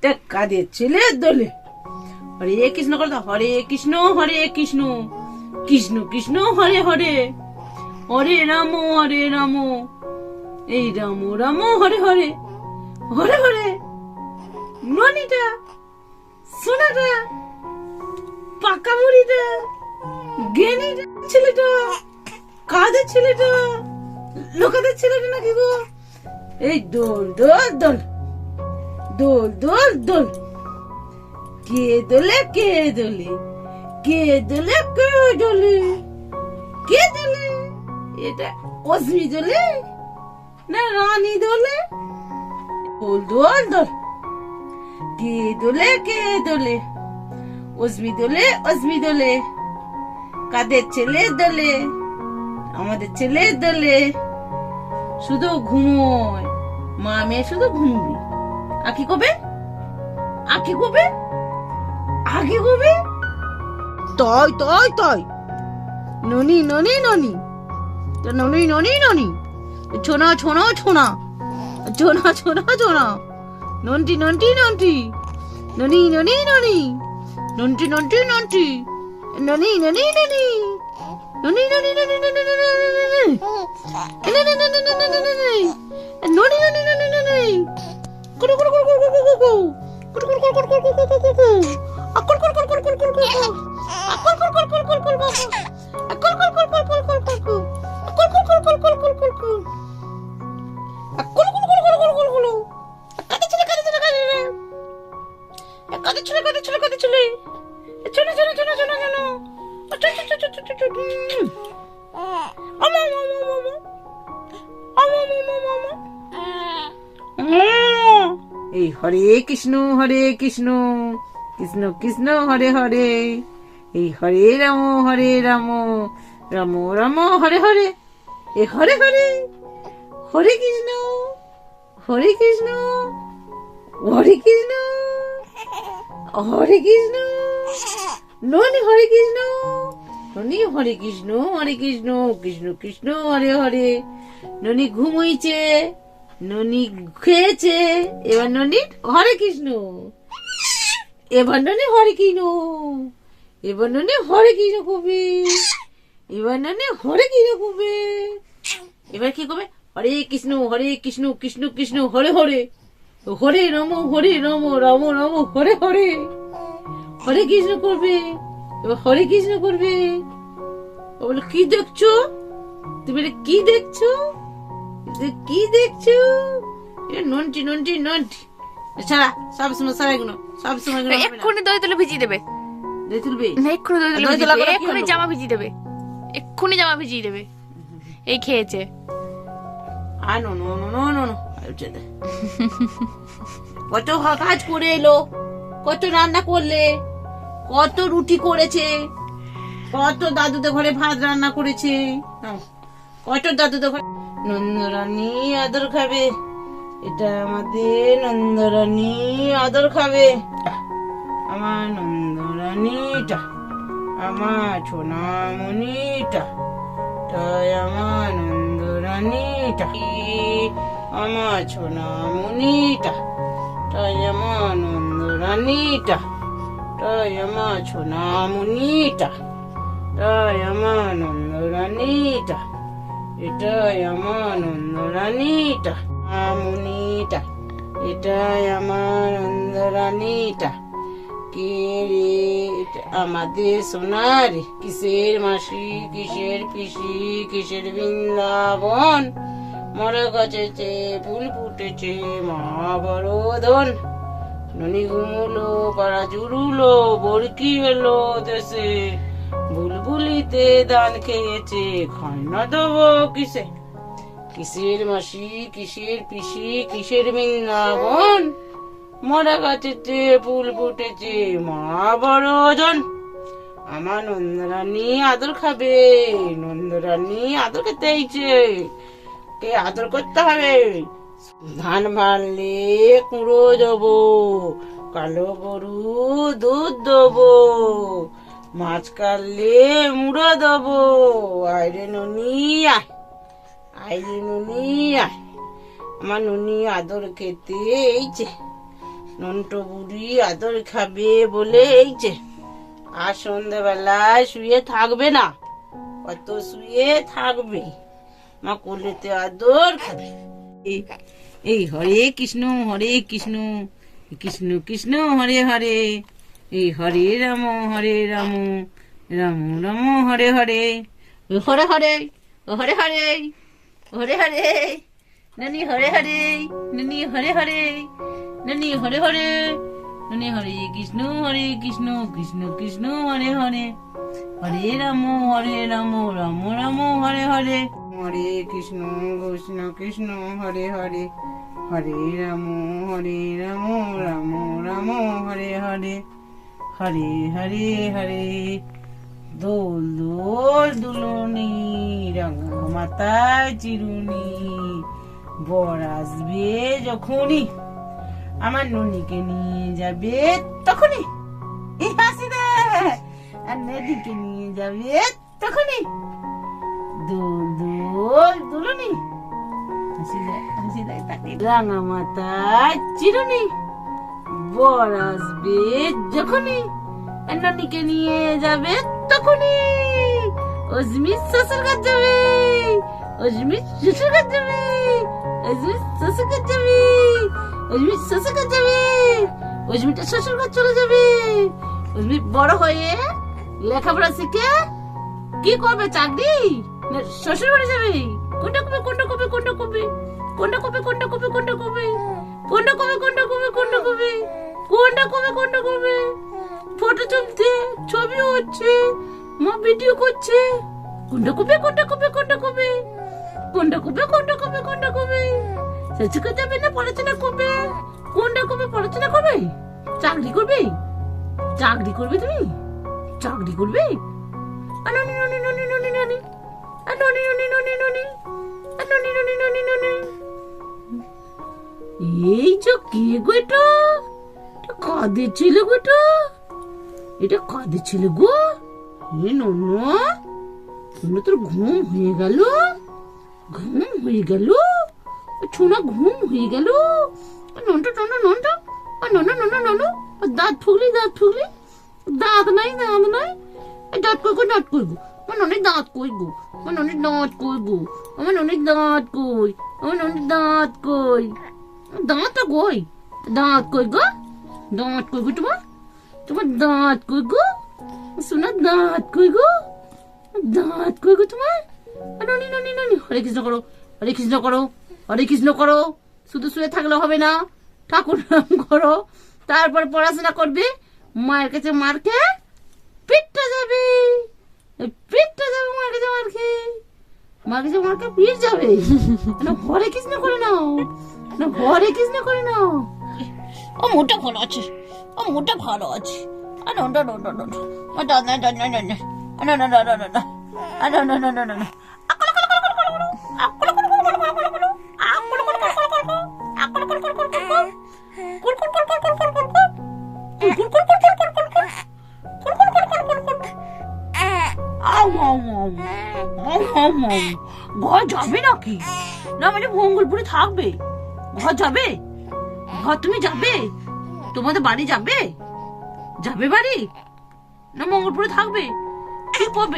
এটা কাদের ছেলের দোলে। হরে কৃষ্ণ করে দাও, হরে কৃষ্ণ কৃষ্ণ কৃষ্ণ হরে হরে, হরে রাম এই রাম রাম হরে হরে, হরে হরে। ননিটা, সোনাটা, পাকা মুড়িটা, জ্ঞানীটা ছেলেটা, কাদের ছেলেটা, লোকাদের ছেলেটা নাকি গো। এই দোল দোল দোল, দোল দোল দোল, কে দোলে কে দোলে, কে দোলে কে দোলে, কে দোলে। এটা অশ্মি দোলে না রানী দোলে। দোল দোল দোল, কে দোলে কে দোলে, অশ্মি দোলে, কাদের ছেলে দোলে, আমাদের ছেলে দোলে। শুধু ঘুমোয়, মা মেয়ে শুধু ঘুমবি। আকি কবে, আকি কবে, আগে কবে। তয় তয় তয়, ননি ননি ননি, ননি ননি ননি, ছোনা ছোনা ছোনা, ছোনা ছোনা ছোনা, নন্টি নন্টি নন্টি, ননি ননি ননি, নন্টি নন্টি নন্টি, ননি ননি ননি, ননি ননি ননি ননি ননি, ননি ননি ননি ননি, কুড়ু কুড়ু কুড়ু কুড়ু কুড়ু কুড়ু, কুড়ু কুড়ু কুড়ু কুড়ু কুড়ু কুড়ু কুড়ু, আকর কর কর কর কর কর কর, আকর কর কর কর কর কর কর, আকর কর কর কর কর কর কর কর, আকর কর কর কর কর কর কর কর, আকর কর কর কর কর কর কর, কাদের ছেলে কাদের ছেলে কাদের ছেলে, কাদের ছেলে কাদের ছেলে কাদের ছেলে, চলো চলো চলো চলো চলো, এই হরে কৃষ্ণ কৃষ্ণ কৃষ্ণ হরে হরে, এই হরে রাম রাম রাম হরে হরে, এ হরে হরে, হরে কৃষ্ণ হরে কৃষ্ণ, হরে কৃষ্ণ হরে কৃষ্ণ, ননি হরে কৃষ্ণ, ননি হরে কৃষ্ণ কৃষ্ণ কৃষ্ণ হরে হরে। ননি ঘুমোইছে, ননি খেয়েছে, এবার ননি হরে কৃষ্ণ, এবার ননি হরে কৃষ্ণ, এবার ননি হরে কৃষ্ণ কবে, এবার ননি হরে কৃষ্ণ কবে। এবার কি কবে, হরে কৃষ্ণ কৃষ্ণ কৃষ্ণ হরে হরে, হরে রাম রাম রাম হরে হরে, হরে কৃষ্ণ করবে। এবার হরে কৃষ্ণ করবে। বলো কি দেখছো তুমি, কি দেখছো, কি দেখছো, নন্টি নন্টি নন্টি, ছাড়া সব সময় সারা এগুলো, সব সময় এক্ষুনি দই তুলে ভিজিয়ে দেবে, দই তুলবে না এক্ষুনি দই তুলে ভিজিয়ে দেবে, এক্ষুনি জামা ভিজিয়ে দেবে, এক্ষুনি জামা ভিজিয়ে দেবে, এই খেয়েছে। আর no no no no no no, কত কাজ করে এলো, কত রান্না করলে, কত রুটি করেছে, কত দাদুদের ঘরে ভাত রান্না করেছে, কত দাদুদের ঘরে। নন্দরানী আদর খাবে, এটা আমাদের নন্দরানী আদর খাবে, আমার নন্দরানীটা, আমার সোনামণিটা, তাই আমার নন্দরানীটা, আমার সোনামণিটা, তাই আমার নন্দরানীটা, তাই আমার সোনামণিটা, তাই আমার নন্দরানীটা, এটাই আমার নন্দরানীটা, আমনিটা, এটাই আমার নন্দরানীটা। কে রে আমাদের সোনার, কিসের মাসি, কিসের পিসি, কিসের বৃন্দাবন, মরা গাছেছে ফুল ফুটেছে মা বড় ধন। ননি ঘুমুলো পাড়া জুড়ুলো, বরকি এলো দেশে, বুলবুলিতে দান খেয়েছে, খাই না দেবো কিসে, কিসের মাসি, কিসের পিসি, কিসের বৃন্দাবন, মরা গাছেতে ফুল ফুটেছে মা বড় জন। আমার নন্দরানী আদর খাবে, নন্দরানী আদর খেতে এইছে, কে আদর করতে হবে। ধান ভাঙলে কুড়ো দেবো, কালো গরু দুধ দেবো, মাছ কাটলে মুড়ো দেবো, আইরে ননি আয়, আইরে ননি আয়, আমার ননি আদর খেতে এইছে, নন্টু বুড়ি আদর খাবে বলে এই যে আর সন্ধ্যাবেলায় শুয়ে থাকবে না, অত শুয়ে থাকবে, মা কোলেতে আদর খাবে। এই হরে কৃষ্ণ কৃষ্ণ কৃষ্ণ হরে হরে, এই হরে রাম রাম রাম হরে হরে, হরে হরে হরে হরে হরে হরে, ননি হরে হরে, ননি হরে হরে, ননি হরে হরে, ননি হরে কৃষ্ণ কৃষ্ণ কৃষ্ণ হরে হরে, হরে রাম রাম রাম হরে হরে, হরে কৃষ্ণ কৃষ্ণ হরে হরে, হরে রাম রাম রাম হরে হরে, হরে হরে হরে। দোল দোল দুলনি রাঙা মাথায় চিরুনি, বর আসবে যখনই আমার ননিকে নিয়ে যাবে তখনই, এই হাসি দে, আর নদীকে নিয়ে যাবে তখনই, দোল দোল দুলনি, হাসি দেয় তাকে, রাঙা মাথায় চিরুনি, বর আসবে যখনই আর ননিকে নিয়ে যাবে তখনই, অজমির শ্বশুর ঘর যাবে, অজমির শ্বশুর ঘর যাবে, অজমির শ্বশুর ঘর যাবে, অজমির শ্বশুর ঘর যাবে, অজমিরটা শ্বশুর ঘর চলে যাবে। অজমির বড় হয়ে লেখাপড়া শিখে কি করবে, চাকরি না শ্বশুর বাড়ি যাবে? কোনটা কবে কোনটা কবে কোনটা কবে কোনটা কবে কোনটা কবে কোনটা কবে কোনটা কবে কোনটা কবে কোনটা কবে কোনটা কবে কোনটা কবে, ফটো তুলতে, ছবি হচ্ছে, মা ভিডিও করছে, কোনটা কবে কোনটা কবে কোনটা কবে কোনটা কবে কোনটা কবে কোনটা কবে, শেষে যাবে না পড়াশোনা করবে, কোনটা কবে পড়াশোনা করবে, চাকরি করবে, চাকরি করবে, তুমি চাকরি করবে, ননি ননি ননি ননি ননি ননি ননি ননি ননি ননি ননি ননি ননি, এই যে কে গো, এটা কাদের ছিল গো, এটা কাদের ছিল গো, এ নন্নু, তোর ঘুম হয়ে গেল, ঘুম হয়ে গেল, ছোনা ঘুম হয়ে গেল, নন্টু নন্টু নন্টু নন্টু নন্টু নন্টু, দাঁত ফুগলি দাঁত ফুগলি, দাঁত নাই দাঁত নাই, দাঁত কই গো দাঁত কই গো, আমার অনেক দাঁত কই গো, আমার অনেক দাঁত কই গো, আমার অনেক দাঁত কই, আমার অনেক দাঁত কই, দাঁতটা কই, দাঁত কই গো, দাঁত কই গো, তোমার তোমার দাঁত কই গো, শোনা দাঁত কই গো, দাঁত কই গো তোমার, ননি ননি ননি, হরে কৃষ্ণ করো, হরে কৃষ্ণ করো, হরে কৃষ্ণ করো, শুধু শুয়ে থাকলে হবে না, ঠাকুর নাম করো, তারপর পড়াশোনা করবে, মায়ের কাছে মার খেয়ে পিঠটা যাবে, পিঠটা যাবে, মার কাছে মার খেয়ে, মার কাছে মার খেয়ে পিঠ যাবে, হরে কৃষ্ণ করে নাও, না হরে কৃষ্ণ করে নাও, ও মোটা ভালো আছে, ও মোটা ভালো আছে, ঘর যাবে নাকি, না মানে মঙ্গলপুরে থাকবে, ঘর যাবে, ঘর তুমি যাবে, তোমাদের বাড়ি যাবে, যাবে বাড়ি, না মঙ্গলপুরে থাকবে, কি করবে,